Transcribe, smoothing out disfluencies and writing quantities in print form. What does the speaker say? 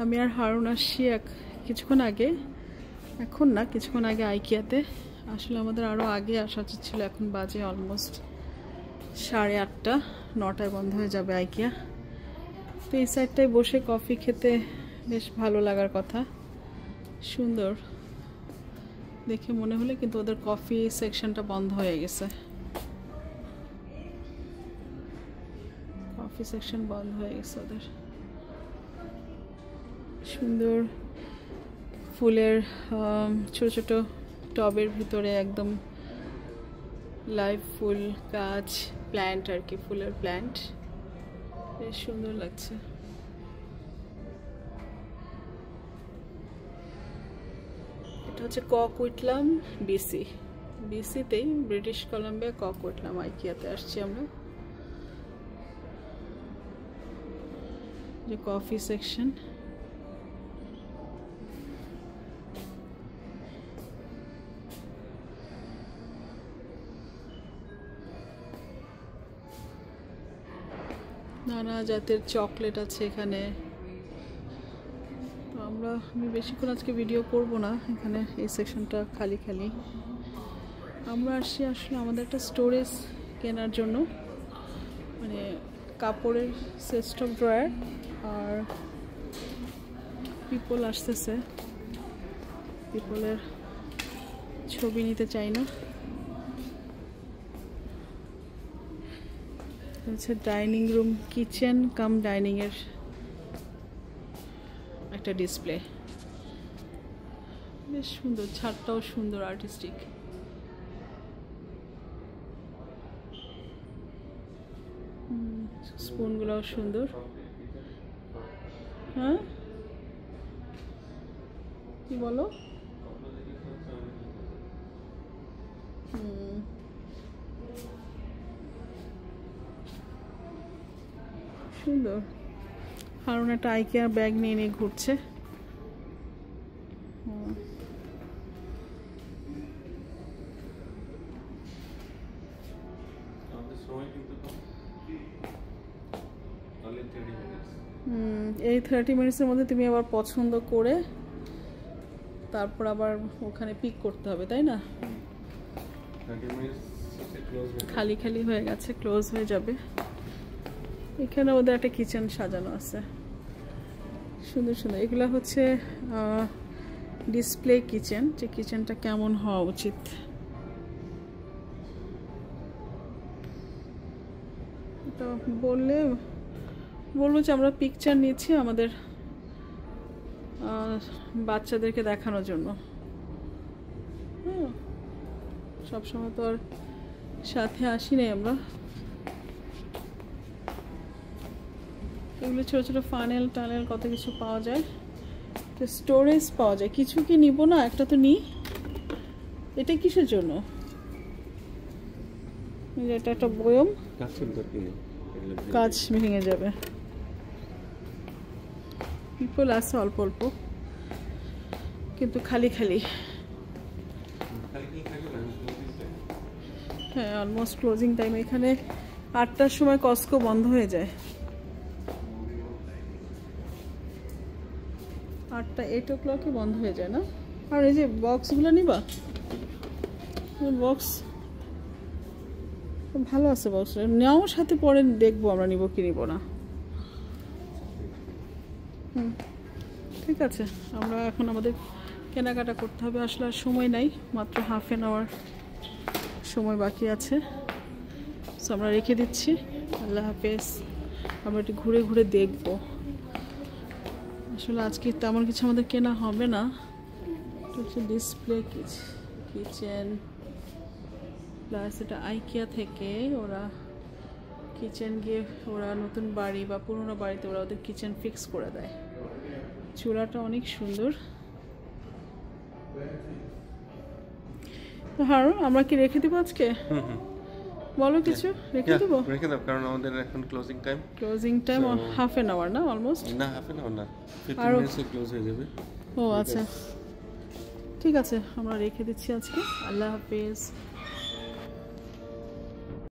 আমি আর হারুন আসছি কিছুক্ষণ আগে, এখন না কিছুক্ষণ আগে আইকিয়াতে। আসলে আমাদের আরও আগে আসা উচিত ছিল, এখন বাজে অলমোস্ট 8:30, 9টায় বন্ধ হয়ে যাবে আইকিয়া। তো এই সাইডটায় বসে কফি খেতে বেশ ভালো লাগার কথা, সুন্দর দেখে মনে হলে, কিন্তু ওদের কফি সেকশনটা বন্ধ হয়ে গেছে, কফি সেকশন বন্ধ হয়ে গেছে ওদের। সুন্দর ফুলের ছোট ছোট টবের ভিতরে একদম লাইভ ফুল গাছ, প্ল্যান্ট আর কি, ফুলের প্ল্যান্ট, বেশ সুন্দর লাগছে। এটা হচ্ছে ককউইটলাম বিসিতেই, ব্রিটিশ কলাম্বিয়া ককউইটলাম আইকিয়াতে আসছি আমরা। যে কফি সেকশন, নানা জাতের চকলেট আছে এখানে। আমি বেশিক্ষণ আজকে ভিডিও করব না, এখানে এই সেকশনটা খালি খালি। আমরা আসছি আসলে আমাদের একটা স্টোরেজ কেনার জন্য, মানে কাপড়ের চেস্ট অফ ড্রয়ার। আর পিপল আসতেছে, পিপলের ছবি নিতে চাই না। হচ্ছে dining room, kitchen come dining এর একটা ডিসপ্লে, বেশ সুন্দর, ছাদটাও সুন্দর, আর্টিস্টিক। স্পুনগুলোও সুন্দর। হ্যাঁ কি বলো? সুন্দর। হারুন একটা আইকিয়া ব্যাগ নিয়ে নিয়ে ঘুরছে। এই 30 মিনিটসের মধ্যে তুমি আবার পছন্দ করে তারপর আবার ওখানে পিক করতে হবে, তাই না? খালি খালি হয়ে গেছে, ক্লোজ হয়ে যাবে। এখানে ওদের একটা কিচেন সাজানো আছে, সুন্দর সুন্দর। এগুলা হচ্ছে ডিসপ্লে কিচেন, যে কিচেনটা কেমন হওয়া উচিত। তো বলবো যে আমরা পিকচার নিচ্ছি আমাদের বাচ্চাদেরকে দেখানোর জন্য। সবসময় তো আর সাথে আসি নাই আমরা। এগুলো ছোট ছোট ফানেল টানেল কত কিছু পাওয়া যায়, তো স্টোরেজ পাওয়া যায়। কিছু কি নিব না, একটা তো নিই। এটা কিসের জন্য? এটা একটা বয়ম, কাজ ভেঙে যাবে। পিপল আছে অল্প অল্প, কিন্তু খালি খালি। হ্যাঁ, অলমোস্ট ক্লোজিং টাইম। এখানে 8টার সময় কস্কো বন্ধ হয়ে যায়, 8 o'clock বন্ধ হয়ে যায় না? আর এই যে বক্সগুলো নিবা, বক্স ভালো আছে, বক্স নেওয়ার সাথে পরে দেখবো আমরা নিব কি নিব না। ঠিক আছে, আমরা এখন আমাদের কেনাকাটা করতে হবে। আসলে আর সময় নাই, মাত্র হাফ অ্যান আওয়ার সময় বাকি আছে। সো আমরা রেখে দিচ্ছি। আল্লাহ হাফেজ। আমরা একটু ঘুরে ঘুরে দেখবো। আসলে আজকে তেমন কিছু আমাদের কেনা হবে না। হচ্ছে ডিসপ্লে কিচেন প্লাস এটা আইকিয়া থেকে ওরা কিচেন গিয়ে, ওরা নতুন বাড়ি বা পুরোনো বাড়িতে ওরা ওদের কিচেন ফিক্স করে দেয়। চুলাটা অনেক সুন্দর। হারুন, আমরা কি রেখে দিব আজকে? বলো কিছু, রেখে দেবো? রেখে দাও, কারণ আমাদের এখন closing time half an hour না, অলমোস্ট। না, হাফ অ্যান আওয়ার না, 15 মিনিটসে ক্লোজ হয়ে যাবে। ও আচ্ছা, ঠিক আছে, আমরা রেখে দিচ্ছি আজকে। আল্লাহ হাফেজ।